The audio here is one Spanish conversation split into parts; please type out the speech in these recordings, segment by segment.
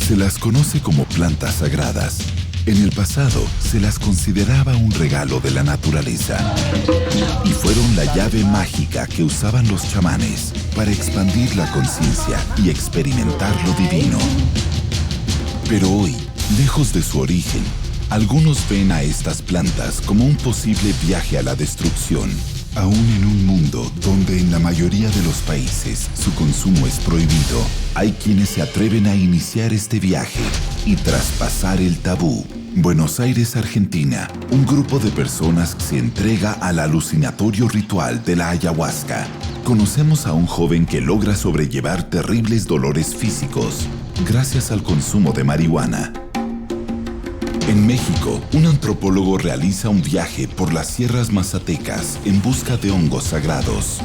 Se las conoce como plantas sagradas. En el pasado se las consideraba un regalo de la naturaleza y fueron la llave mágica que usaban los chamanes para expandir la conciencia y experimentar lo divino. Pero hoy, lejos de su origen, algunos ven a estas plantas como un posible viaje a la destrucción. Aún en un mundo donde en la mayoría de los países su consumo es prohibido, hay quienes se atreven a iniciar este viaje y traspasar el tabú. Buenos Aires, Argentina. Un grupo de personas se entrega al alucinatorio ritual de la ayahuasca. Conocemos a un joven que logra sobrellevar terribles dolores físicos gracias al consumo de marihuana. En México, un antropólogo realiza un viaje por las sierras mazatecas en busca de hongos sagrados.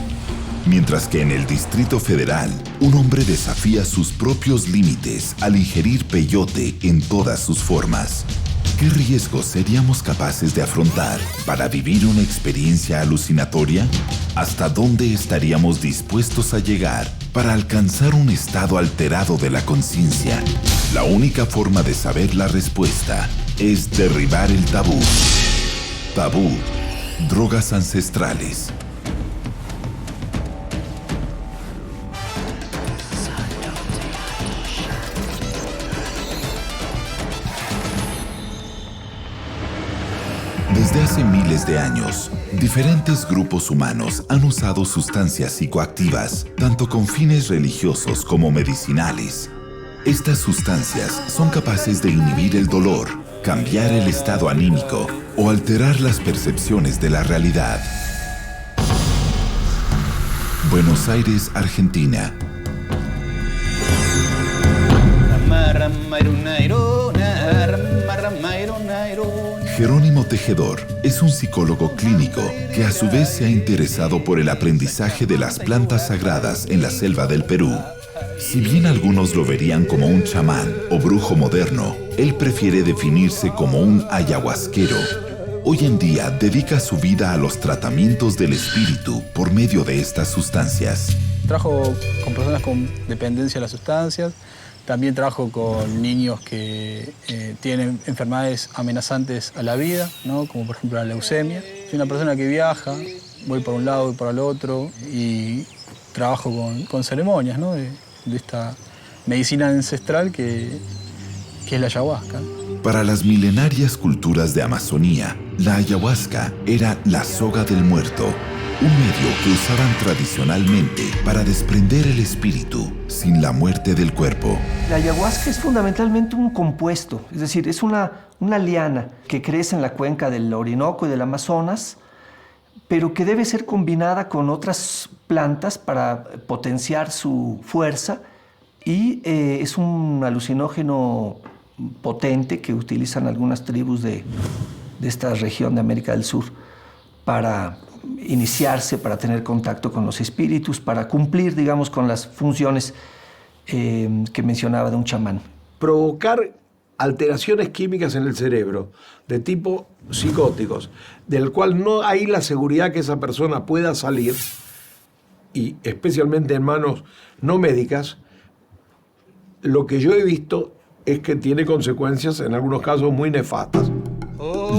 Mientras que en el Distrito Federal, un hombre desafía sus propios límites al ingerir peyote en todas sus formas. ¿Qué riesgos seríamos capaces de afrontar para vivir una experiencia alucinatoria? ¿Hasta dónde estaríamos dispuestos a llegar para alcanzar un estado alterado de la conciencia? La única forma de saber la respuesta es derribar el tabú. Tabú, drogas ancestrales. Desde hace miles de años, diferentes grupos humanos han usado sustancias psicoactivas, tanto con fines religiosos como medicinales. Estas sustancias son capaces de inhibir el dolor, cambiar el estado anímico o alterar las percepciones de la realidad. Buenos Aires, Argentina. Jerónimo Tejedor es un psicólogo clínico que a su vez se ha interesado por el aprendizaje de las plantas sagradas en la selva del Perú. Si bien algunos lo verían como un chamán o brujo moderno, él prefiere definirse como un ayahuasquero. Hoy en día dedica su vida a los tratamientos del espíritu por medio de estas sustancias. Trabajo con personas con dependencia de las sustancias. También trabajo con niños que tienen enfermedades amenazantes a la vida, ¿no? Como por ejemplo la leucemia. Soy una persona que viaja, voy por un lado y por el otro y trabajo con ceremonias, ¿no? de esta medicina ancestral que es la ayahuasca. Para las milenarias culturas de Amazonía, la ayahuasca era la soga del muerto, un medio que usaban tradicionalmente para desprender el espíritu sin la muerte del cuerpo. La ayahuasca es fundamentalmente un compuesto, es decir, es una liana que crece en la cuenca del Orinoco y del Amazonas, pero que debe ser combinada con otras plantas para potenciar su fuerza y es un alucinógeno potente que utilizan algunas tribus de esta región de América del Sur para iniciarse, para tener contacto con los espíritus, para cumplir, digamos, con las funciones que mencionaba de un chamán. Provocar alteraciones químicas en el cerebro de tipo psicóticos, del cual no hay la seguridad que esa persona pueda salir, y especialmente en manos no médicas, lo que yo he visto es que tiene consecuencias en algunos casos muy nefastas.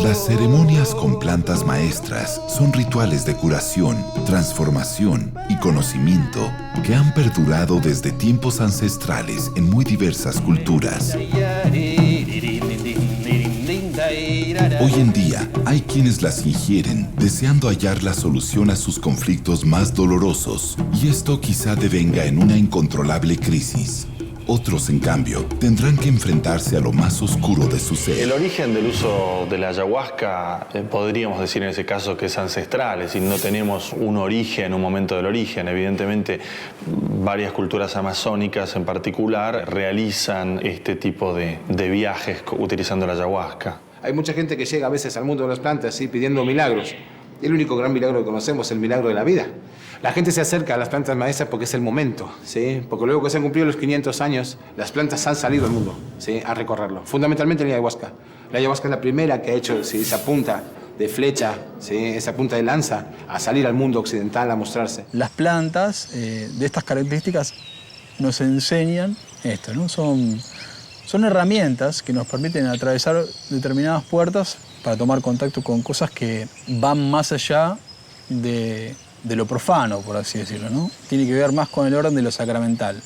Las ceremonias con plantas maestras son rituales de curación, transformación y conocimiento que han perdurado desde tiempos ancestrales en muy diversas culturas. Hoy en día hay quienes las ingieren deseando hallar la solución a sus conflictos más dolorosos, y esto quizá devenga en una incontrolable crisis. Otros, en cambio, tendrán que enfrentarse a lo más oscuro de su ser. El origen del uso de la ayahuasca, podríamos decir en ese caso que es ancestral, es decir, no tenemos un origen, un momento del origen. Evidentemente, varias culturas amazónicas en particular realizan este tipo de viajes utilizando la ayahuasca. Hay mucha gente que llega a veces al mundo de las plantas, ¿sí?, pidiendo milagros. El único gran milagro que conocemos es el milagro de la vida. La gente se acerca a las plantas maestras porque es el momento, ¿sí? Porque luego que se han cumplido los 500 años, las plantas han salido al mundo, ¿sí?, a recorrerlo. Fundamentalmente la ayahuasca. La ayahuasca es la primera que ha hecho, ¿sí?, esa punta de flecha, ¿sí?, esa punta de lanza, a salir al mundo occidental a mostrarse. Las plantas de estas características nos enseñan esto, ¿no? Son Son herramientas que nos permiten atravesar determinadas puertas para tomar contacto con cosas que van más allá de lo profano, por así decirlo, ¿no? Tiene que ver más con el orden de lo sacramental.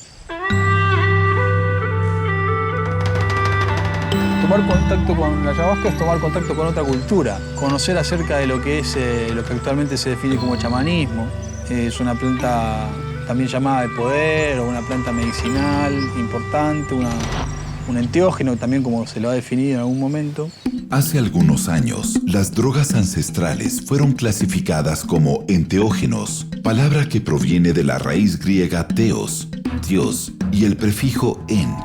Tomar contacto con la ayahuasca es tomar contacto con otra cultura, conocer acerca de lo que es lo que actualmente se define como chamanismo. Es una planta también llamada de poder o una planta medicinal importante, un enteógeno también, como se lo ha definido en algún momento. Hace algunos años, las drogas ancestrales fueron clasificadas como enteógenos, palabra que proviene de la raíz griega theos, Dios, y el prefijo en,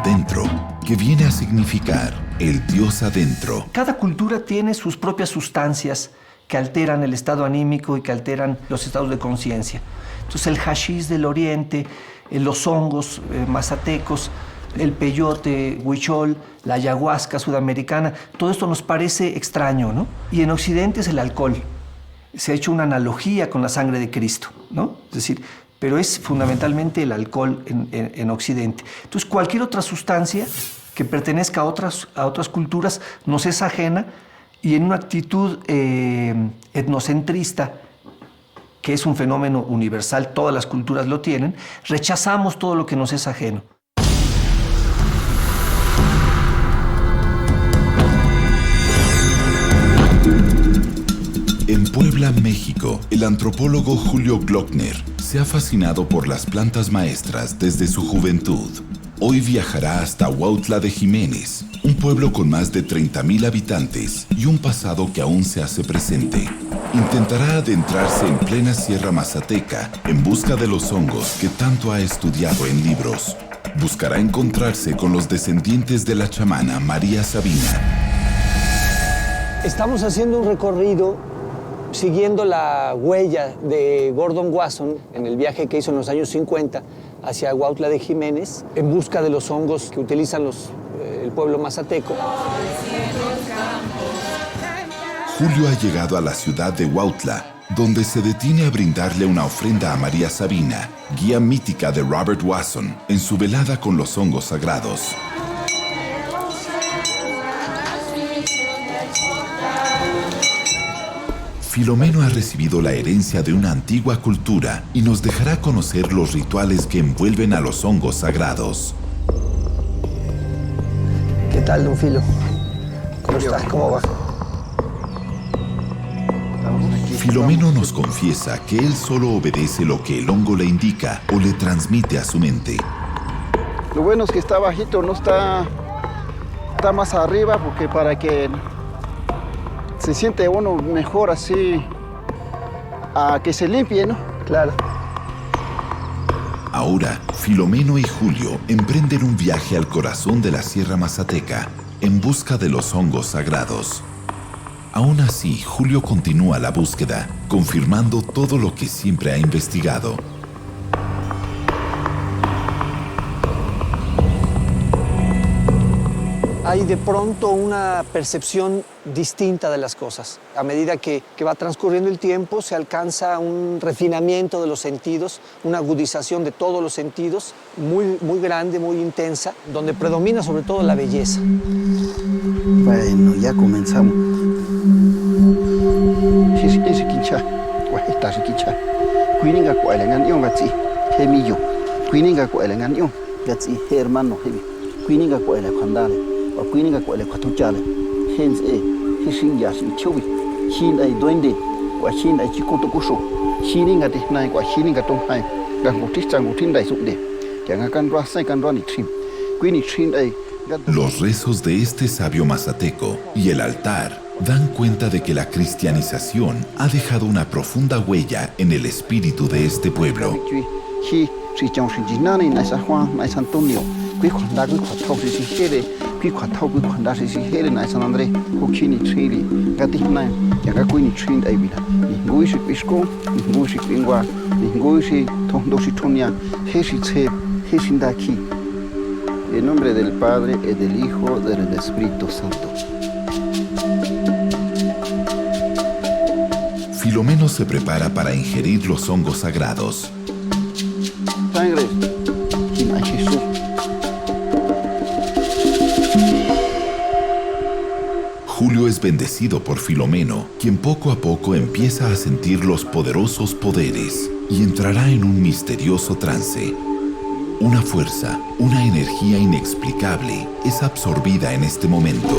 dentro, que viene a significar el Dios adentro. Cada cultura tiene sus propias sustancias que alteran el estado anímico y que alteran los estados de conciencia. Entonces el hashish del oriente, los hongos mazatecos, el peyote huichol, la ayahuasca sudamericana, todo esto nos parece extraño, ¿no? Y en Occidente es el alcohol. Se ha hecho una analogía con la sangre de Cristo, ¿no? Es decir, pero es fundamentalmente el alcohol en Occidente. Entonces cualquier otra sustancia que pertenezca a otras culturas nos es ajena, y en una actitud etnocentrista, que es un fenómeno universal, todas las culturas lo tienen, rechazamos todo lo que nos es ajeno. En Puebla, México, el antropólogo Julio Glockner se ha fascinado por las plantas maestras desde su juventud. Hoy viajará hasta Huautla de Jiménez, un pueblo con más de 30,000 habitantes y un pasado que aún se hace presente. Intentará adentrarse en plena Sierra Mazateca en busca de los hongos que tanto ha estudiado en libros. Buscará encontrarse con los descendientes de la chamana María Sabina. Estamos haciendo un recorrido siguiendo la huella de Gordon Wasson en el viaje que hizo en los años 50 hacia Huautla de Jiménez en busca de los hongos que utilizan el pueblo mazateco. Julio ha llegado a la ciudad de Huautla, donde se detiene a brindarle una ofrenda a María Sabina, guía mítica de Robert Wasson, en su velada con los hongos sagrados. Filomeno ha recibido la herencia de una antigua cultura y nos dejará conocer los rituales que envuelven a los hongos sagrados. ¿Qué tal, don Filo? ¿Cómo estás? ¿Cómo va? Filomeno nos confiesa que él solo obedece lo que el hongo le indica o le transmite a su mente. Lo bueno es que está bajito, no está más arriba, porque para que se siente uno mejor así, a que se limpie, ¿no? Claro. Ahora, Filomeno y Julio emprenden un viaje al corazón de la Sierra Mazateca en busca de los hongos sagrados. Aún así, Julio continúa la búsqueda, confirmando todo lo que siempre ha investigado. Hay de pronto una percepción distinta de las cosas. A medida que va transcurriendo el tiempo, se alcanza un refinamiento de los sentidos, una agudización de todos los sentidos, muy, muy grande, muy intensa, donde predomina sobre todo la belleza. Bueno, ya comenzamos. Si quincha, está si quincha. Cuininga cuelengan yo gatsi, hemillo. Cuininga cuelengan yo gatsi, hermano hemi. Cuininga cuele cuandale. Cuininga cuele cuatuchale. Hens hising ya sin chubi. Hin ai duende, hin ai chikotokusho. Hininga de nai hininga tonghai. Gangutin dai subde. Yangakan rasa kan rani trim. Cuini trim ai. Los rezos de este sabio mazateco y el altar dan cuenta de que la cristianización ha dejado una profunda huella en el espíritu de este pueblo. En nombre del Padre, y del Hijo, y del Espíritu Santo. Filomeno se prepara para ingerir los hongos sagrados. Sangre, es bendecido por Filomeno, quien poco a poco empieza a sentir los poderosos poderes y entrará en un misterioso trance. Una fuerza, una energía inexplicable es absorbida en este momento.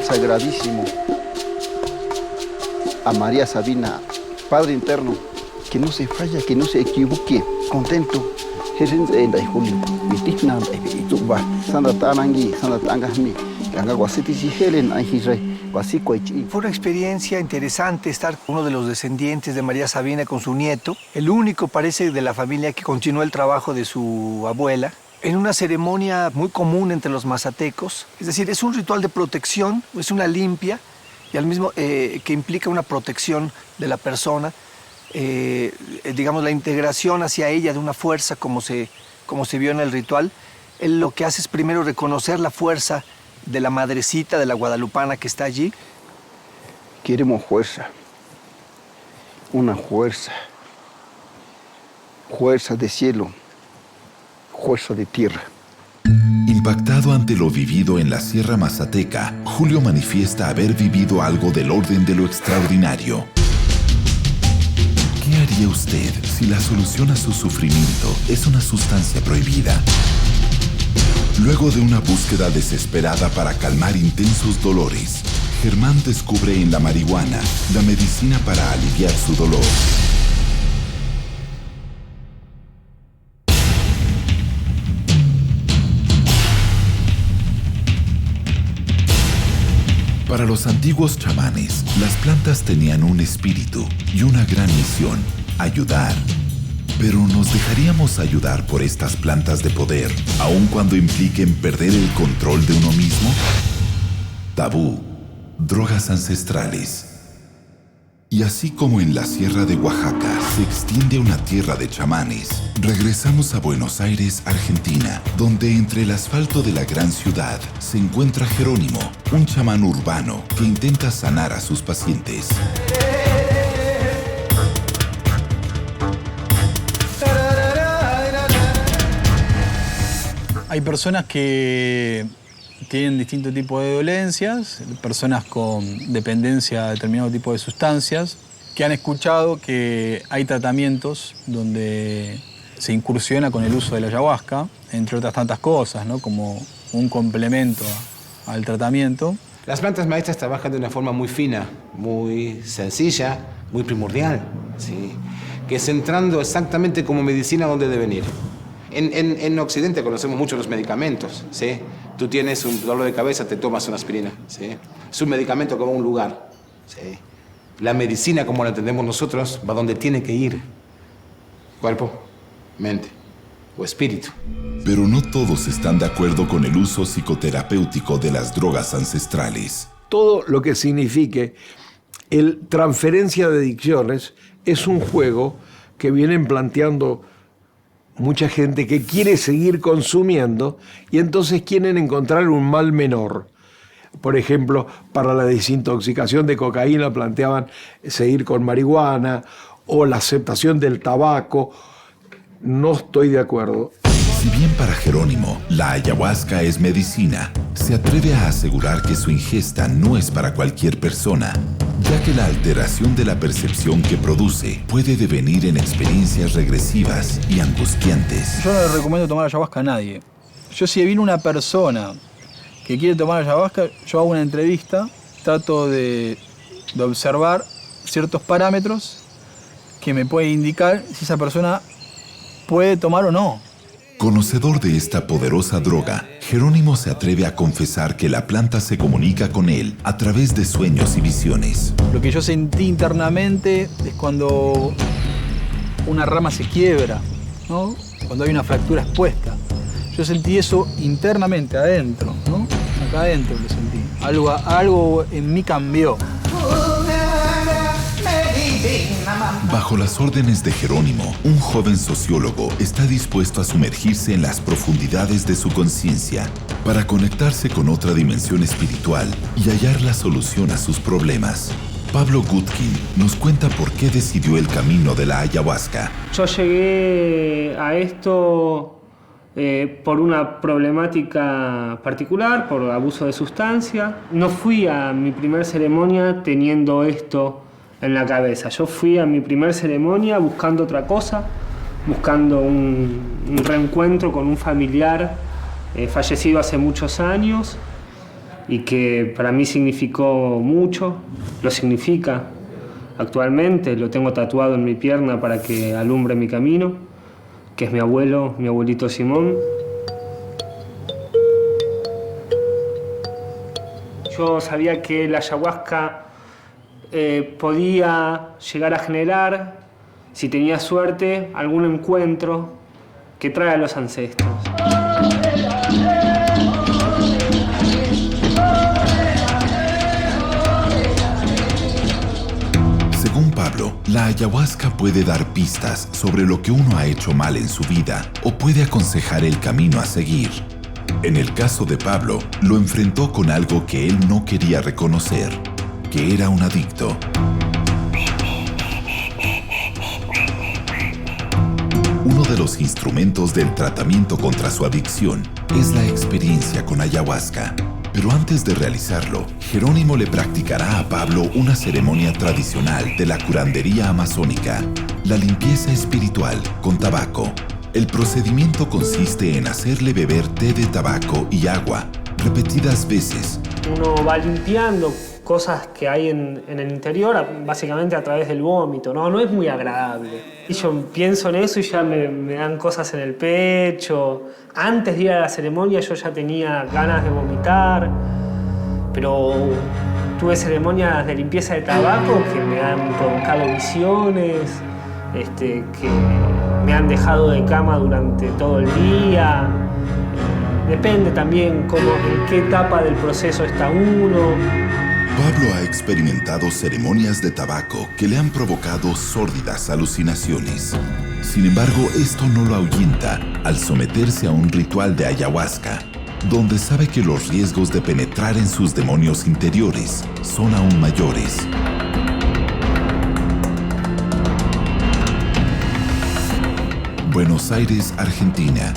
Sagradísimo a María Sabina, Padre Interno, que no se falla, que no se equivoque, contento. Fue una experiencia interesante estar con uno de los descendientes de María Sabina con su nieto, el único parece de la familia que continuó el trabajo de su abuela, en una ceremonia muy común entre los mazatecos. Es decir, es un ritual de protección, es una limpia y al mismo que implica una protección de la persona, digamos la integración hacia ella de una fuerza como se vio en el ritual. Él lo que hace es primero reconocer la fuerza de la madrecita, de la guadalupana que está allí. Queremos fuerza, una fuerza, fuerza de cielo, fuerza de tierra. Impactado ante lo vivido en la Sierra Mazateca, Julio manifiesta haber vivido algo del orden de lo extraordinario. ¿Qué haría usted si la solución a su sufrimiento es una sustancia prohibida? Luego de una búsqueda desesperada para calmar intensos dolores, Germán descubre en la marihuana la medicina para aliviar su dolor. Para los antiguos chamanes, las plantas tenían un espíritu y una gran misión: ayudar. Pero ¿nos dejaríamos ayudar por estas plantas de poder, aun cuando impliquen perder el control de uno mismo? Tabú, drogas ancestrales. Y así como en la Sierra de Oaxaca se extiende una tierra de chamanes, regresamos a Buenos Aires, Argentina, donde entre el asfalto de la gran ciudad se encuentra Jerónimo, un chamán urbano que intenta sanar a sus pacientes. Hay personas que tienen distintos tipos de dolencias, personas con dependencia a determinado tipo de sustancias, que han escuchado que hay tratamientos donde se incursiona con el uso de la ayahuasca, entre otras tantas cosas, ¿no? Como un complemento al tratamiento. Las plantas maestras trabajan de una forma muy fina, muy sencilla, muy primordial, ¿sí? Que es entrando exactamente como medicina donde deben ir. En Occidente conocemos mucho los medicamentos, ¿sí? Tú tienes un dolor de cabeza, te tomas una aspirina, ¿sí? Es un medicamento como un lugar, ¿sí? La medicina, como la entendemos nosotros, va donde tiene que ir. Cuerpo, mente o espíritu. Pero no todos están de acuerdo con el uso psicoterapéutico de las drogas ancestrales. Todo lo que signifique el transferencia de adicciones es un juego que vienen planteando mucha gente que quiere seguir consumiendo y entonces quieren encontrar un mal menor. Por ejemplo, para la desintoxicación de cocaína planteaban seguir con marihuana o la aceptación del tabaco. No estoy de acuerdo. Si bien para Jerónimo la ayahuasca es medicina, se atreve a asegurar que su ingesta no es para cualquier persona, ya que la alteración de la percepción que produce puede devenir en experiencias regresivas y angustiantes. Yo no le recomiendo tomar ayahuasca a nadie. Si viene una persona que quiere tomar ayahuasca, yo hago una entrevista, trato de observar ciertos parámetros que me pueden indicar si esa persona puede tomar o no. Conocedor de esta poderosa droga, Jerónimo se atreve a confesar que la planta se comunica con él a través de sueños y visiones. Lo que yo sentí internamente es cuando una rama se quiebra, ¿no? Cuando hay una fractura expuesta. Yo sentí eso internamente, adentro, ¿no? Acá adentro lo sentí. Algo en mí cambió. Bajo las órdenes de Jerónimo, un joven sociólogo está dispuesto a sumergirse en las profundidades de su conciencia para conectarse con otra dimensión espiritual y hallar la solución a sus problemas. Pablo Gutkin nos cuenta por qué decidió el camino de la ayahuasca. Yo llegué a esto por una problemática particular, por abuso de sustancia. No fui a mi primer ceremonia teniendo esto en la cabeza. Yo fui a mi primer ceremonia buscando otra cosa, buscando un reencuentro con un familiar fallecido hace muchos años y que para mí significó mucho, lo significa actualmente, lo tengo tatuado en mi pierna para que alumbre mi camino, que es mi abuelo, mi abuelito Simón. Yo sabía que la ayahuasca podía llegar a generar, si tenía suerte, algún encuentro que trae a los ancestros. Según Pablo, la ayahuasca puede dar pistas sobre lo que uno ha hecho mal en su vida o puede aconsejar el camino a seguir. En el caso de Pablo, lo enfrentó con algo que él no quería reconocer, que era un adicto. Uno de los instrumentos del tratamiento contra su adicción es la experiencia con ayahuasca. Pero antes de realizarlo, Jerónimo le practicará a Pablo una ceremonia tradicional de la curandería amazónica, la limpieza espiritual con tabaco. El procedimiento consiste en hacerle beber té de tabaco y agua repetidas veces. Uno va limpiando cosas que hay en el interior, básicamente a través del vómito, ¿no? No es muy agradable. Y yo pienso en eso y ya me dan cosas en el pecho. Antes de ir a la ceremonia yo ya tenía ganas de vomitar, pero tuve ceremonias de limpieza de tabaco que me han provocado visiones, que me han dejado de cama durante todo el día. Depende también en qué etapa del proceso está uno. Pablo ha experimentado ceremonias de tabaco que le han provocado sórdidas alucinaciones. Sin embargo, esto no lo ahuyenta al someterse a un ritual de ayahuasca, donde sabe que los riesgos de penetrar en sus demonios interiores son aún mayores. Buenos Aires, Argentina.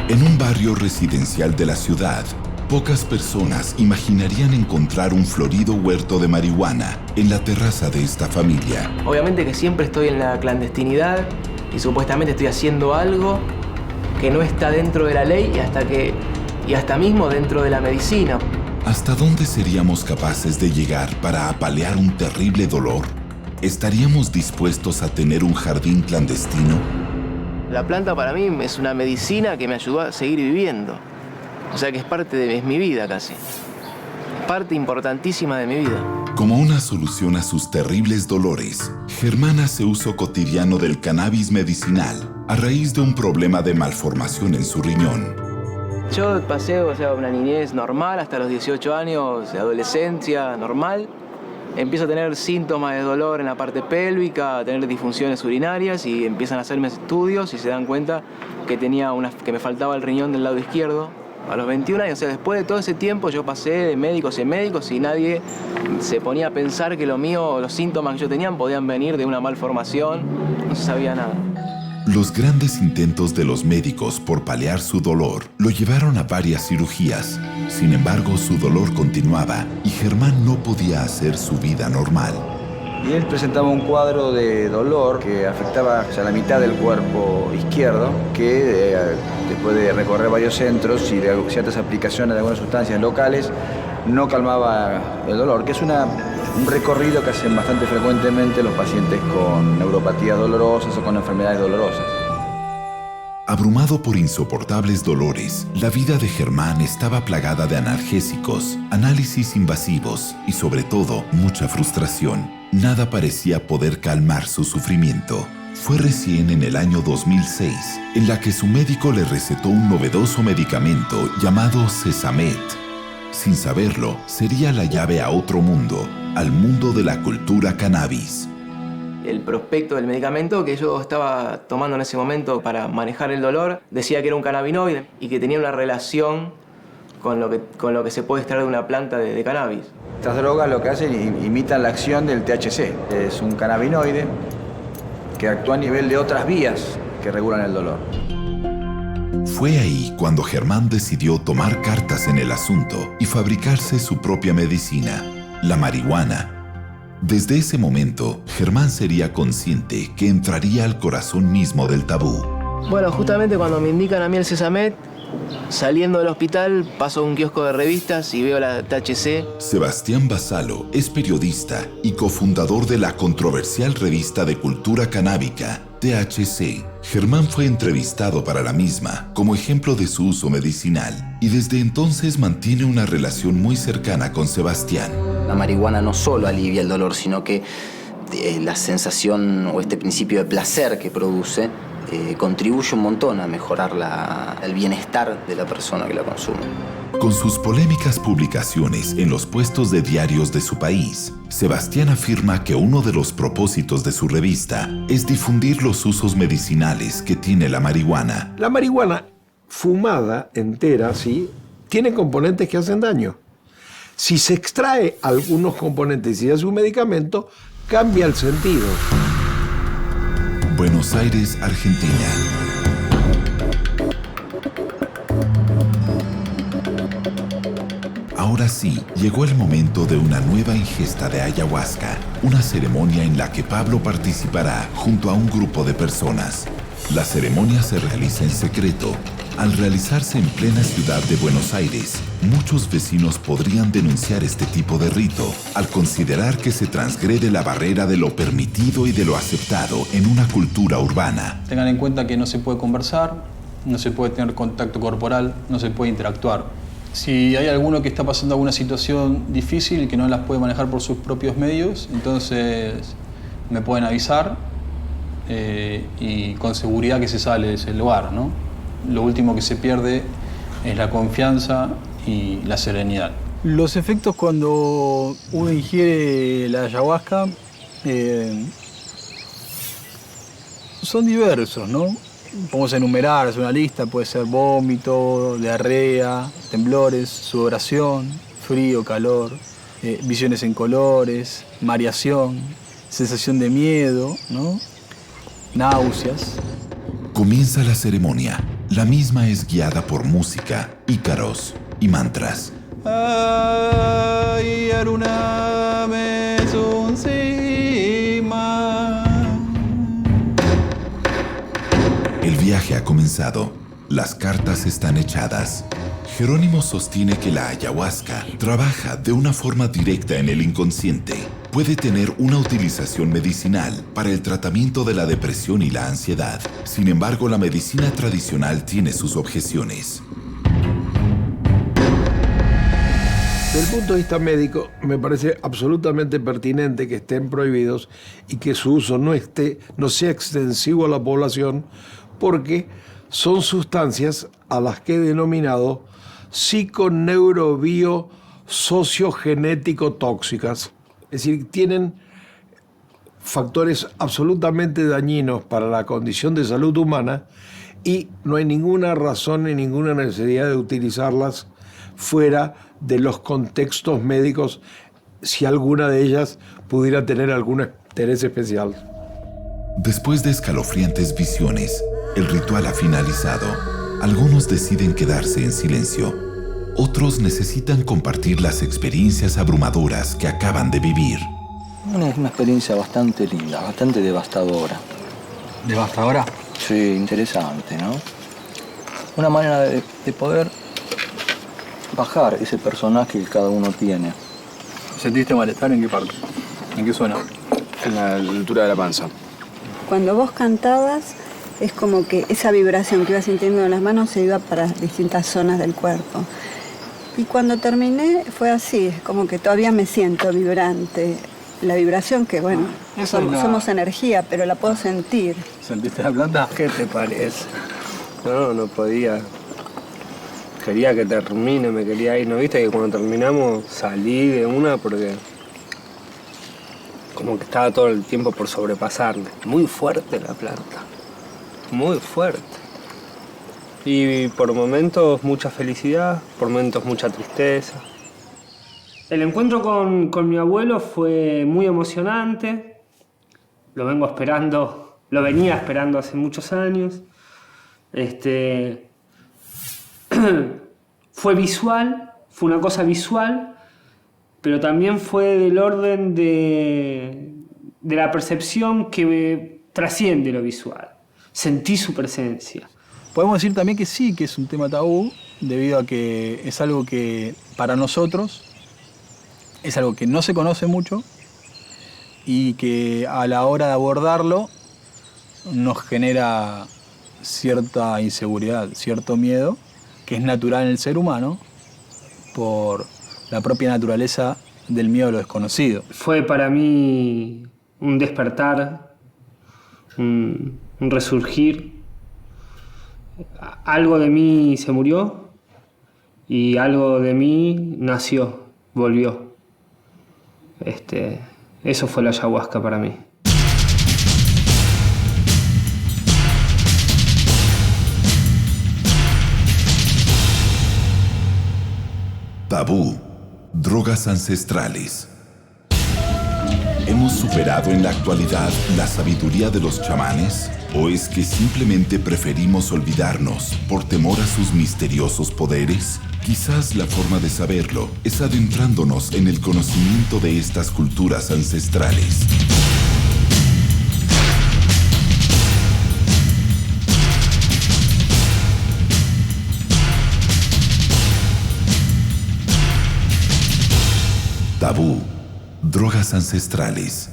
En un barrio residencial de la ciudad, pocas personas imaginarían encontrar un florido huerto de marihuana en la terraza de esta familia. Obviamente que siempre estoy en la clandestinidad y supuestamente estoy haciendo algo que no está dentro de la ley y hasta mismo dentro de la medicina. ¿Hasta dónde seríamos capaces de llegar para apalear un terrible dolor? ¿Estaríamos dispuestos a tener un jardín clandestino? La planta para mí es una medicina que me ayudó a seguir viviendo. O sea que es mi vida casi. Parte importantísima de mi vida. Como una solución a sus terribles dolores, Germán hace uso cotidiano del cannabis medicinal a raíz de un problema de malformación en su riñón. Yo pasé una niñez normal hasta los 18 años, de adolescencia normal. Empiezo a tener síntomas de dolor en la parte pélvica, a tener disfunciones urinarias y empiezan a hacerme estudios y se dan cuenta que me faltaba el riñón del lado izquierdo. A los 21 años, después de todo ese tiempo yo pasé de médicos en médicos y nadie se ponía a pensar que los síntomas que yo tenía podían venir de una malformación, no se sabía nada. Los grandes intentos de los médicos por paliar su dolor lo llevaron a varias cirugías. Sin embargo, su dolor continuaba y Germán no podía hacer su vida normal. Y él presentaba un cuadro de dolor que afectaba la mitad del cuerpo izquierdo, que después de recorrer varios centros y de ciertas aplicaciones de algunas sustancias locales, no calmaba el dolor, que es un recorrido que hacen bastante frecuentemente los pacientes con neuropatías dolorosas o con enfermedades dolorosas. Abrumado por insoportables dolores, la vida de Germán estaba plagada de analgésicos, análisis invasivos y sobre todo mucha frustración. Nada parecía poder calmar su sufrimiento. Fue recién en el año 2006 en la que su médico le recetó un novedoso medicamento llamado Sesamet. Sin saberlo, sería la llave a otro mundo, al mundo de la cultura cannabis. El prospecto del medicamento que yo estaba tomando en ese momento para manejar el dolor decía que era un cannabinoide y que tenía una relación con lo que se puede extraer de una planta de cannabis. Estas drogas lo que hacen imitan la acción del THC. Es un cannabinoide que actúa a nivel de otras vías que regulan el dolor. fue ahí cuando Germán decidió tomar cartas en el asunto y fabricarse su propia medicina, la marihuana. Desde ese momento, Germán sería consciente que entraría al corazón mismo del tabú. Bueno, justamente cuando me indican a mí el Sesamet, saliendo del hospital, paso a un kiosco de revistas y veo la THC. Sebastián Basalo es periodista y cofundador de la controversial revista de cultura canábica, THC. Germán fue entrevistado para la misma como ejemplo de su uso medicinal y desde entonces mantiene una relación muy cercana con Sebastián. La marihuana no solo alivia el dolor, sino que la sensación o este principio de placer que produce contribuye un montón a mejorar el bienestar de la persona que la consume. Con sus polémicas publicaciones en los puestos de diarios de su país, Sebastián afirma que uno de los propósitos de su revista es difundir los usos medicinales que tiene la marihuana. La marihuana fumada entera, ¿sí?, tiene componentes que hacen daño. Si se extrae algunos componentes y se hace un medicamento, cambia el sentido. Buenos Aires, Argentina. Ahora sí, llegó el momento de una nueva ingesta de ayahuasca, una ceremonia en la que Pablo participará junto a un grupo de personas. La ceremonia se realiza en secreto. Al realizarse en plena ciudad de Buenos Aires, muchos vecinos podrían denunciar este tipo de rito al considerar que se transgrede la barrera de lo permitido y de lo aceptado en una cultura urbana. Tengan en cuenta que no se puede conversar, no se puede tener contacto corporal, no se puede interactuar. Si hay alguno que está pasando alguna situación difícil y que no las puede manejar por sus propios medios, entonces me pueden avisar y con seguridad que se sale de ese lugar, ¿no? Lo último que se pierde es la confianza y la serenidad. Los efectos cuando uno ingiere la ayahuasca son diversos, ¿no? Podemos enumerar, hacer una lista, puede ser vómito, diarrea, temblores, sudoración, frío, calor, visiones en colores, mareación, sensación de miedo, ¿no? Náuseas. Comienza la ceremonia. La misma es guiada por música, ícaros y mantras. Ay, Aruna me sunsima. El viaje ha comenzado. Las cartas están echadas. Jerónimo sostiene que la ayahuasca trabaja de una forma directa en el inconsciente. Puede tener una utilización medicinal para el tratamiento de la depresión y la ansiedad. Sin embargo, la medicina tradicional tiene sus objeciones. Desde el punto de vista médico, me parece absolutamente pertinente que estén prohibidos y que su uso no sea extensivo a la población, porque son sustancias a las que he denominado psiconeurobiosociogenético tóxicas. Es decir, tienen factores absolutamente dañinos para la condición de salud humana y no hay ninguna razón ni ninguna necesidad de utilizarlas fuera de los contextos médicos, si alguna de ellas pudiera tener algún interés especial. Después de escalofriantes visiones, el ritual ha finalizado. Algunos deciden quedarse en silencio. Otros necesitan compartir las experiencias abrumadoras que acaban de vivir. Una experiencia bastante linda, bastante devastadora. ¿Devastadora? Sí, interesante, ¿no? Una manera de poder bajar ese personaje que cada uno tiene. ¿Sentiste malestar en qué parte? ¿En qué zona? En la altura de la panza. Cuando vos cantabas, es como que esa vibración que ibas sintiendo en las manos se iba para distintas zonas del cuerpo. Y cuando terminé fue así, es como que todavía me siento vibrante. La vibración que, bueno, somos energía, pero la puedo sentir. ¿Sentiste la planta? ¿Qué te parece? No podía. Quería que termine, me quería ir. ¿No viste que cuando terminamos salí de una porque como que estaba todo el tiempo por sobrepasarme? Muy fuerte la planta, muy fuerte. Y por momentos mucha felicidad, por momentos mucha tristeza. El encuentro con mi abuelo fue muy emocionante. Lo venía esperando hace muchos años. fue visual, fue una cosa visual, pero también fue del orden de la percepción que trasciende lo visual. Sentí su presencia. Podemos decir también que sí, que es un tema tabú, debido a que es algo que para nosotros es algo que no se conoce mucho y que a la hora de abordarlo nos genera cierta inseguridad, cierto miedo, que es natural en el ser humano por la propia naturaleza del miedo a lo desconocido. Fue para mí un despertar, un resurgir. Algo de mí se murió y algo de mí nació, volvió. Eso fue la ayahuasca para mí. Tabú, drogas ancestrales. ¿Hemos superado en la actualidad la sabiduría de los chamanes? ¿O es que simplemente preferimos olvidarnos por temor a sus misteriosos poderes? Quizás la forma de saberlo es adentrándonos en el conocimiento de estas culturas ancestrales. Tabú, drogas ancestrales.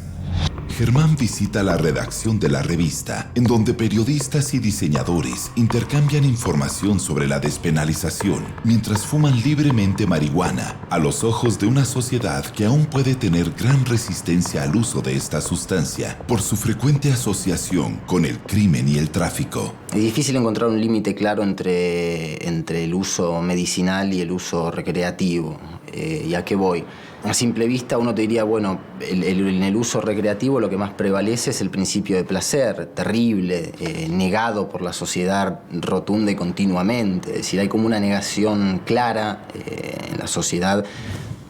Germán visita la redacción de la revista, en donde periodistas y diseñadores intercambian información sobre la despenalización, mientras fuman libremente marihuana, a los ojos de una sociedad que aún puede tener gran resistencia al uso de esta sustancia, por su frecuente asociación con el crimen y el tráfico. Es difícil encontrar un límite claro entre el uso medicinal y el uso recreativo. ¿Y a qué voy? A simple vista uno te diría, bueno, en el uso recreativo lo que más prevalece es el principio de placer, terrible, negado por la sociedad rotunda y continuamente. Es decir, hay como una negación clara en la sociedad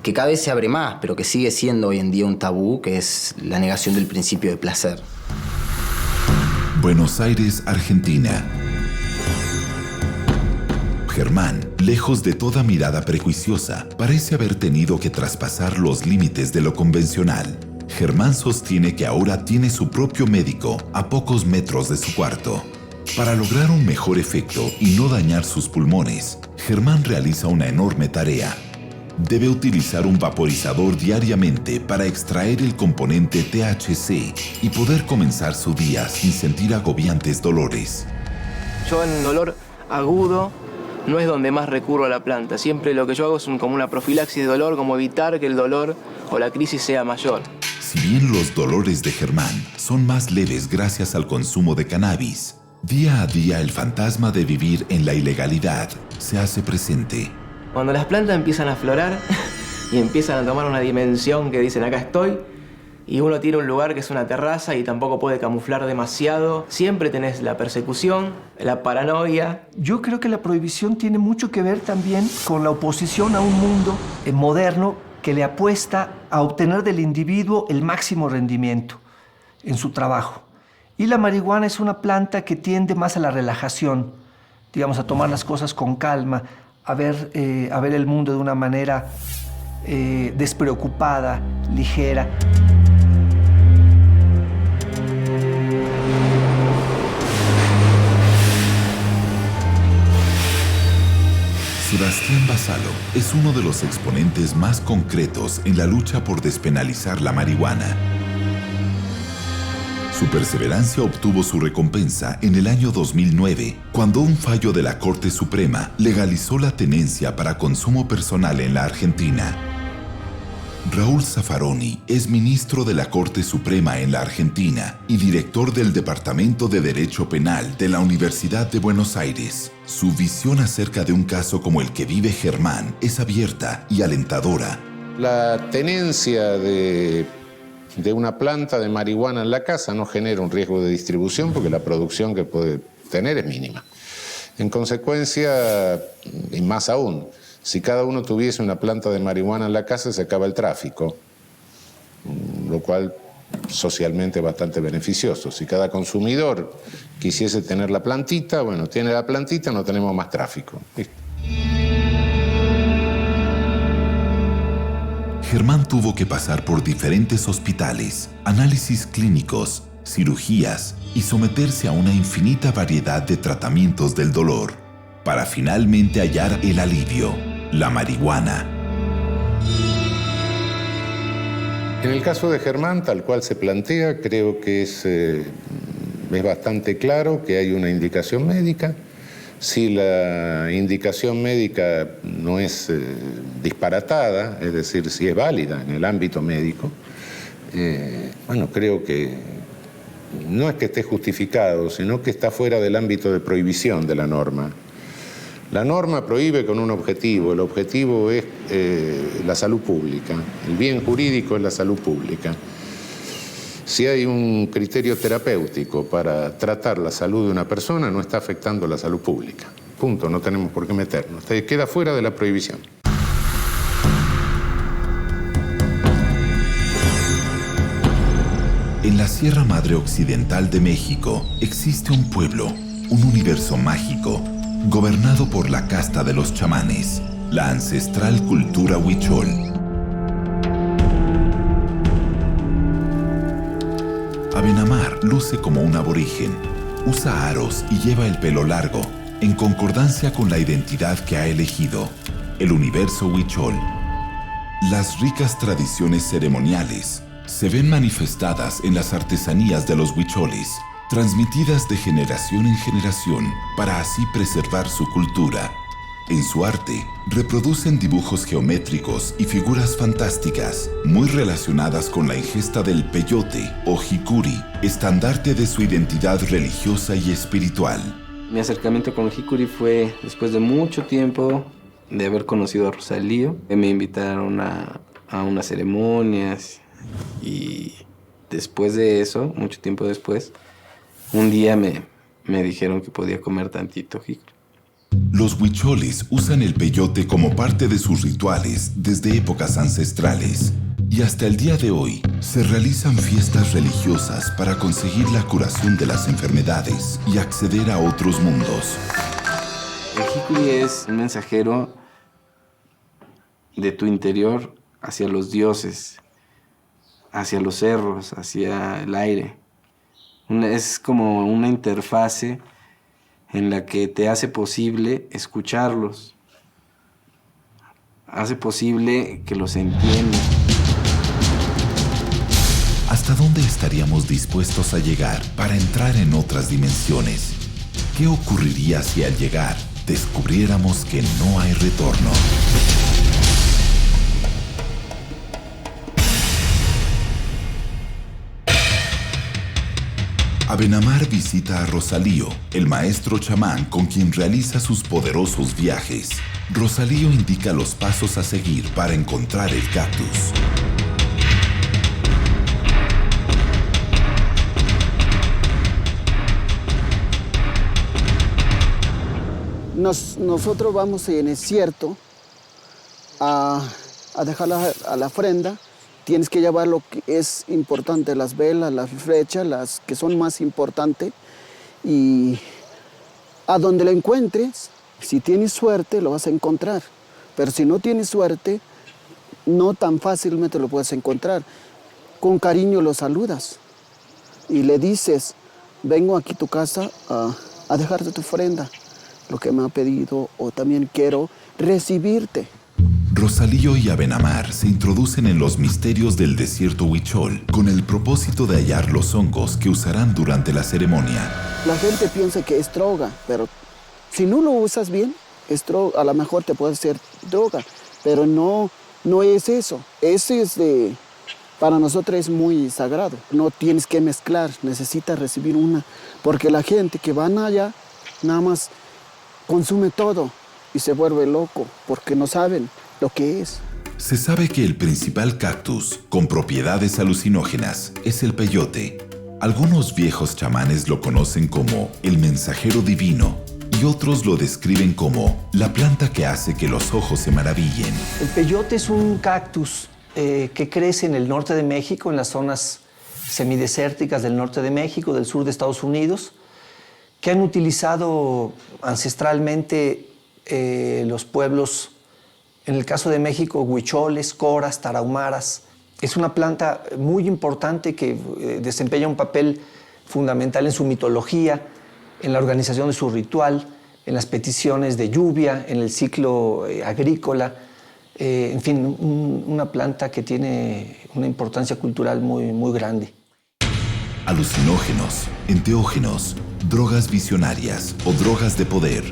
que cada vez se abre más, pero que sigue siendo hoy en día un tabú, que es la negación del principio de placer. Buenos Aires, Argentina. Germán, lejos de toda mirada prejuiciosa, parece haber tenido que traspasar los límites de lo convencional. Germán sostiene que ahora tiene su propio médico a pocos metros de su cuarto. Para lograr un mejor efecto y no dañar sus pulmones, Germán realiza una enorme tarea. Debe utilizar un vaporizador diariamente para extraer el componente THC y poder comenzar su día sin sentir agobiantes dolores. Yo en dolor agudo no es donde más recurro a la planta. Siempre lo que yo hago es como una profilaxis de dolor, como evitar que el dolor o la crisis sea mayor. Si bien los dolores de Germán son más leves gracias al consumo de cannabis, día a día el fantasma de vivir en la ilegalidad se hace presente. Cuando las plantas empiezan a aflorar y empiezan a tomar una dimensión que dicen acá estoy, y uno tiene un lugar que es una terraza y tampoco puede camuflar demasiado, siempre tenés la persecución, la paranoia. Yo creo que la prohibición tiene mucho que ver también con la oposición a un mundo moderno que le apuesta a obtener del individuo el máximo rendimiento en su trabajo. Y la marihuana es una planta que tiende más a la relajación, digamos, a tomar las cosas con calma, a ver el mundo de una manera despreocupada, ligera. Sebastián Basalo es uno de los exponentes más concretos en la lucha por despenalizar la marihuana. Su perseverancia obtuvo su recompensa en el año 2009, cuando un fallo de la Corte Suprema legalizó la tenencia para consumo personal en la Argentina. Raúl Zaffaroni es ministro de la Corte Suprema en la Argentina y director del Departamento de Derecho Penal de la Universidad de Buenos Aires. Su visión acerca de un caso como el que vive Germán es abierta y alentadora. La tenencia de una planta de marihuana en la casa no genera un riesgo de distribución porque la producción que puede tener es mínima. En consecuencia, y más aún, si cada uno tuviese una planta de marihuana en la casa, se acaba el tráfico, lo cual socialmente es bastante beneficioso. Si cada consumidor quisiese tener la plantita, bueno, tiene la plantita, no tenemos más tráfico. ¿Listo? Germán tuvo que pasar por diferentes hospitales, análisis clínicos, cirugías y someterse a una infinita variedad de tratamientos del dolor, para finalmente hallar el alivio, la marihuana. En el caso de Germán, tal cual se plantea, creo que es bastante claro que hay una indicación médica. Si la indicación médica no es disparatada, es decir, si es válida en el ámbito médico, bueno, creo que no es que esté justificado, sino que está fuera del ámbito de prohibición de la norma. La norma prohíbe con un objetivo, el objetivo es la salud pública, el bien jurídico es la salud pública. Si hay un criterio terapéutico para tratar la salud de una persona, no está afectando la salud pública. Punto, no tenemos por qué meternos. Queda fuera de la prohibición. En la Sierra Madre Occidental de México existe un pueblo, un universo mágico, gobernado por la casta de los chamanes, la ancestral cultura huichol. Abenamar luce como un aborigen, usa aros y lleva el pelo largo, en concordancia con la identidad que ha elegido, el universo huichol. Las ricas tradiciones ceremoniales se ven manifestadas en las artesanías de los huicholes, transmitidas de generación en generación para así preservar su cultura. En su arte, reproducen dibujos geométricos y figuras fantásticas, muy relacionadas con la ingesta del peyote o jicuri, estandarte de su identidad religiosa y espiritual. Mi acercamiento con el jicuri fue después de mucho tiempo de haber conocido a Rosalío. Me invitaron a unas ceremonias y después de eso, mucho tiempo después, un día me dijeron que podía comer tantito jicuri. Los huicholes usan el peyote como parte de sus rituales desde épocas ancestrales y hasta el día de hoy se realizan fiestas religiosas para conseguir la curación de las enfermedades y acceder a otros mundos. El jicuri es un mensajero de tu interior hacia los dioses, hacia los cerros, hacia el aire. Es como una interfase en la que te hace posible escucharlos, hace posible que los entiendas. ¿Hasta dónde estaríamos dispuestos a llegar para entrar en otras dimensiones? ¿Qué ocurriría si al llegar descubriéramos que no hay retorno? Abenamar visita a Rosalío, el maestro chamán con quien realiza sus poderosos viajes. Rosalío indica los pasos a seguir para encontrar el cactus. Nosotros vamos en el desierto a dejar a la ofrenda. Tienes que llevar lo que es importante, las velas, las flechas, las que son más importantes. Y a donde la encuentres, si tienes suerte, lo vas a encontrar. Pero si no tienes suerte, no tan fácilmente lo puedes encontrar. Con cariño lo saludas y le dices, vengo aquí a tu casa a dejarte tu ofrenda, lo que me ha pedido, o también quiero recibirte. Rosalío y Abenamar se introducen en los misterios del desierto huichol con el propósito de hallar los hongos que usarán durante la ceremonia. La gente piensa que es droga, pero si no lo usas bien, a lo mejor te puede ser droga, pero no es eso. Para nosotros es muy sagrado. No tienes que mezclar, necesitas recibir una, porque la gente que van allá nada más consume todo y se vuelve loco porque no saben lo que es. Se sabe que el principal cactus con propiedades alucinógenas es el peyote. Algunos viejos chamanes lo conocen como el mensajero divino y otros lo describen como la planta que hace que los ojos se maravillen. El peyote es un cactus que crece en el norte de México, en las zonas semidesérticas del norte de México, del sur de Estados Unidos, que han utilizado ancestralmente los pueblos, en el caso de México, huicholes, coras, tarahumaras. Es una planta muy importante que desempeña un papel fundamental en su mitología, en la organización de su ritual, en las peticiones de lluvia, en el ciclo agrícola. En fin, una planta que tiene una importancia cultural muy grande. Alucinógenos, enteógenos, drogas visionarias o drogas de poder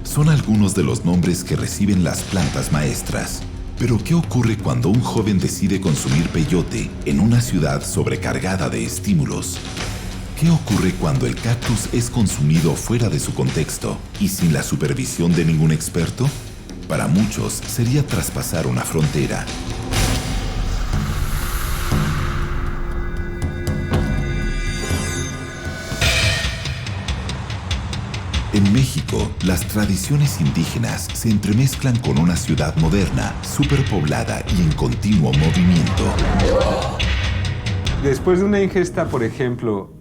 son algunos de los nombres que reciben las plantas maestras. Pero ¿qué ocurre cuando un joven decide consumir peyote en una ciudad sobrecargada de estímulos? ¿Qué ocurre cuando el cactus es consumido fuera de su contexto y sin la supervisión de ningún experto? Para muchos sería traspasar una frontera. En México, las tradiciones indígenas se entremezclan con una ciudad moderna, superpoblada y en continuo movimiento. Después de una ingesta, por ejemplo,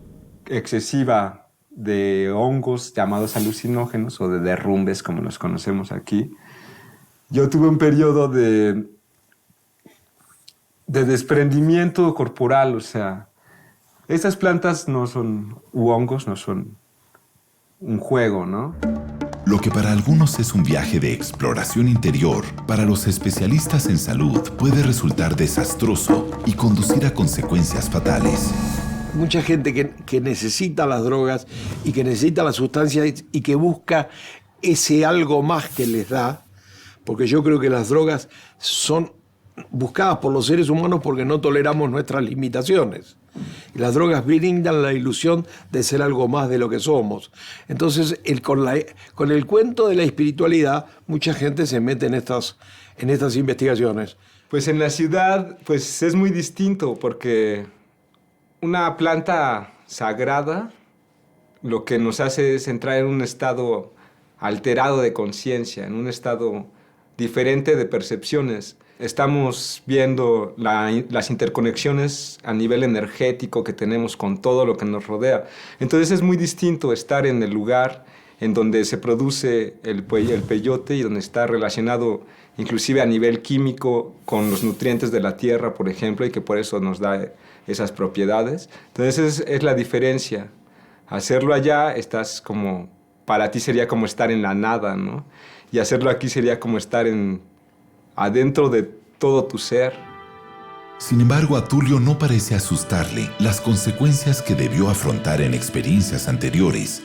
excesiva de hongos llamados alucinógenos o de derrumbes, como los conocemos aquí, yo tuve un periodo de desprendimiento corporal. O sea, estas plantas no son, u hongos no son un juego, ¿no? Lo que para algunos es un viaje de exploración interior, para los especialistas en salud puede resultar desastroso y conducir a consecuencias fatales. Mucha gente que necesita las drogas y que necesita las sustancias y que busca ese algo más que les da, porque yo creo que las drogas son buscadas por los seres humanos porque no toleramos nuestras limitaciones. Y las drogas brindan la ilusión de ser algo más de lo que somos. Entonces, con el cuento de la espiritualidad, mucha gente se mete en estas investigaciones. Pues en la ciudad pues es muy distinto, porque una planta sagrada lo que nos hace es entrar en un estado alterado de conciencia, en un estado diferente de percepciones. Estamos viendo las interconexiones a nivel energético que tenemos con todo lo que nos rodea. Entonces es muy distinto estar en el lugar en donde se produce el peyote y donde está relacionado inclusive a nivel químico con los nutrientes de la tierra, por ejemplo, y que por eso nos da esas propiedades. Entonces es la diferencia. Hacerlo allá, estás como, para ti sería como estar en la nada, ¿no? Y hacerlo aquí sería como estar adentro de todo tu ser. Sin embargo, a Tulio no parece asustarle las consecuencias que debió afrontar en experiencias anteriores.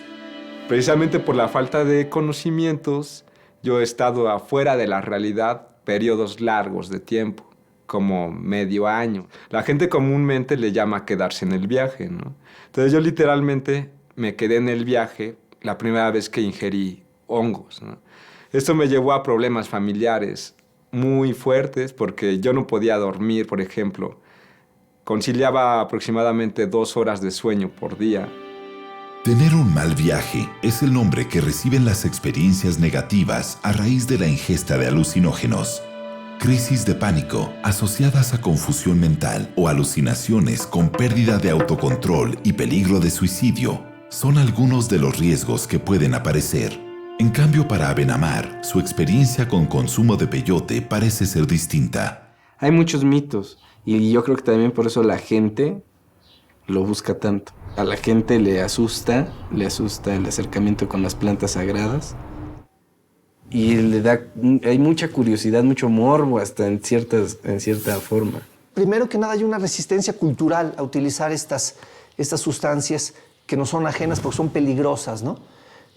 Precisamente por la falta de conocimientos, yo he estado afuera de la realidad periodos largos de tiempo, como medio año. La gente comúnmente le llama quedarse en el viaje, ¿no? Entonces yo literalmente me quedé en el viaje la primera vez que ingerí hongos, ¿no? Esto me llevó a problemas familiares muy fuertes porque yo no podía dormir, por ejemplo. Conciliaba aproximadamente 2 horas de sueño por día. Tener un mal viaje es el nombre que reciben las experiencias negativas a raíz de la ingesta de alucinógenos. Crisis de pánico asociadas a confusión mental o alucinaciones con pérdida de autocontrol y peligro de suicidio son algunos de los riesgos que pueden aparecer. En cambio, para Abenamar, su experiencia con consumo de peyote parece ser distinta. Hay muchos mitos y yo creo que también por eso la gente lo busca tanto. A la gente le asusta el acercamiento con las plantas sagradas y hay mucha curiosidad, mucho morbo hasta en cierta forma. Primero que nada hay una resistencia cultural a utilizar estas sustancias que no son ajenas porque son peligrosas, ¿no?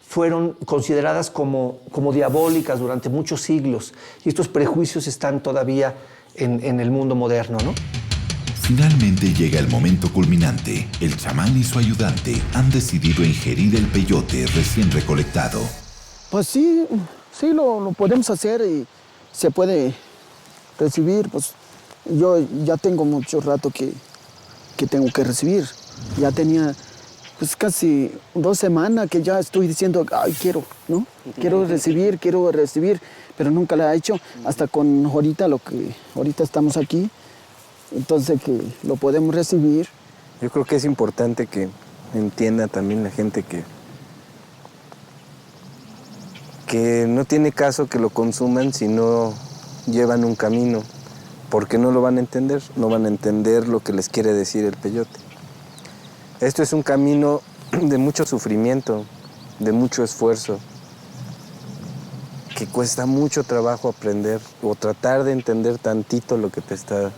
Fueron consideradas como diabólicas durante muchos siglos y estos prejuicios están todavía en el mundo moderno, ¿no? Finalmente llega el momento culminante. El chamán y su ayudante han decidido ingerir el peyote recién recolectado. Pues sí lo podemos hacer y se puede recibir. Pues yo ya tengo mucho rato que tengo que recibir. Ya tenía pues casi 2 semanas que ya estoy diciendo, ay, quiero recibir, pero nunca la he hecho hasta con ahorita estamos aquí. Entonces que lo podemos recibir. Yo creo que es importante que entienda también la gente que que no tiene caso que lo consuman si no llevan un camino, porque no lo van a entender, no van a entender lo que les quiere decir el peyote. Esto es un camino de mucho sufrimiento, de mucho esfuerzo, que cuesta mucho trabajo aprender o tratar de entender tantito lo que te está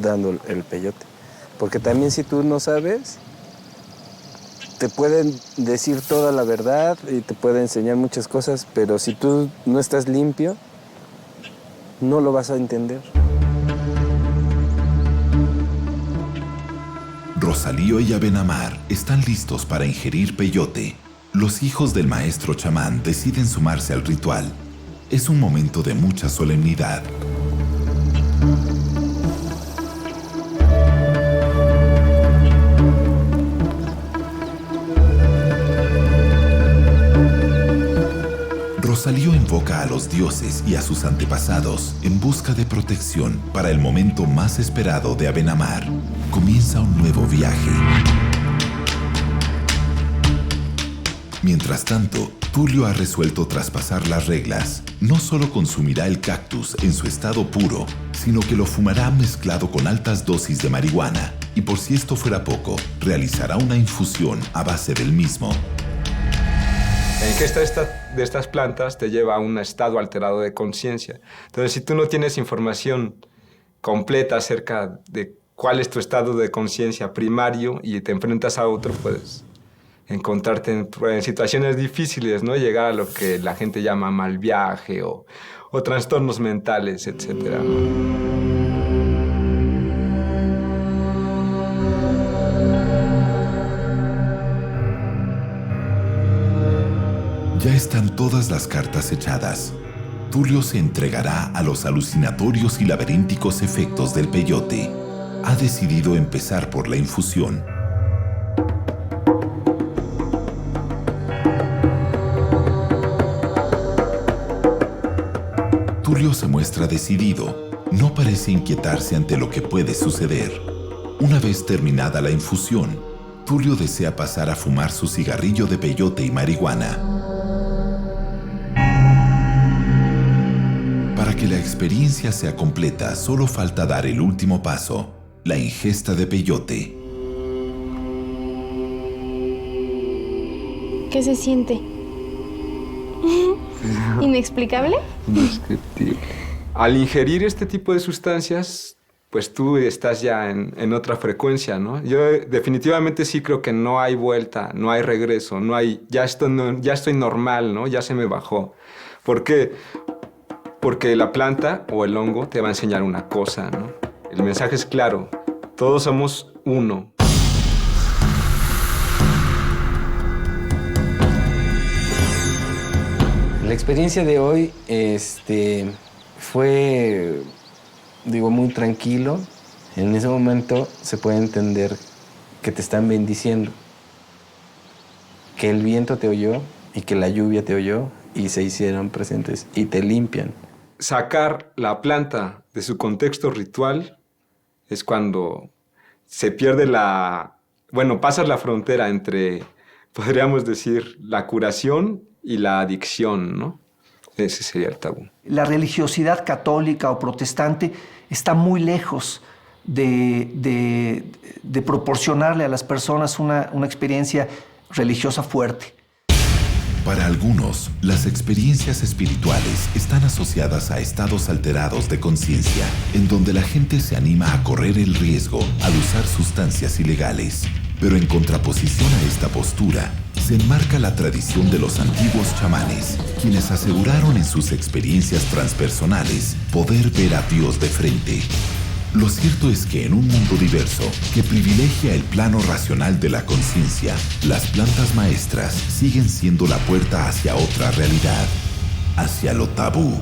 dando el peyote. Porque también si tú no sabes, te pueden decir toda la verdad y te pueden enseñar muchas cosas, pero si tú no estás limpio, no lo vas a entender. Rosalío y Abenamar están listos para ingerir peyote. Los hijos del maestro chamán deciden sumarse al ritual. Es un momento de mucha solemnidad. Rosalío invoca a los dioses y a sus antepasados en busca de protección para el momento más esperado de Abenamar. Comienza un nuevo viaje. Mientras tanto, Tulio ha resuelto traspasar las reglas. No solo consumirá el cactus en su estado puro, sino que lo fumará mezclado con altas dosis de marihuana. Y por si esto fuera poco, realizará una infusión a base del mismo. La ingesta de estas plantas te lleva a un estado alterado de conciencia. Entonces, si tú no tienes información completa acerca de cuál es tu estado de conciencia primario y te enfrentas a otro, puedes encontrarte en situaciones difíciles, ¿no? Llegar a lo que la gente llama mal viaje o trastornos mentales, etc., ¿no? Ya están todas las cartas echadas. Tulio se entregará a los alucinatorios y laberínticos efectos del peyote. Ha decidido empezar por la infusión. Tulio se muestra decidido. No parece inquietarse ante lo que puede suceder. Una vez terminada la infusión, Tulio desea pasar a fumar su cigarrillo de peyote y marihuana. Para que la experiencia sea completa, solo falta dar el último paso, la ingesta de peyote. ¿Qué se siente? ¿Inexplicable? Indescriptible. Al ingerir este tipo de sustancias, pues tú estás ya en otra frecuencia, ¿no? Yo definitivamente sí creo que no hay vuelta, no hay regreso, ya estoy normal, ¿no? Ya se me bajó. ¿Por qué? Porque la planta o el hongo te va a enseñar una cosa, ¿no? El mensaje es claro, todos somos uno. La experiencia de hoy fue, muy tranquilo. En ese momento se puede entender que te están bendiciendo, que el viento te oyó y que la lluvia te oyó y se hicieron presentes y te limpian. Sacar la planta de su contexto ritual es cuando se pierde pasas la frontera entre, podríamos decir, la curación y la adicción, ¿no? Ese sería el tabú. La religiosidad católica o protestante está muy lejos de proporcionarle a las personas una experiencia religiosa fuerte. Para algunos, las experiencias espirituales están asociadas a estados alterados de conciencia, en donde la gente se anima a correr el riesgo al usar sustancias ilegales. Pero en contraposición a esta postura, se enmarca la tradición de los antiguos chamanes, quienes aseguraron en sus experiencias transpersonales poder ver a Dios de frente. Lo cierto es que en un mundo diverso que privilegia el plano racional de la conciencia, las plantas maestras siguen siendo la puerta hacia otra realidad, hacia lo tabú.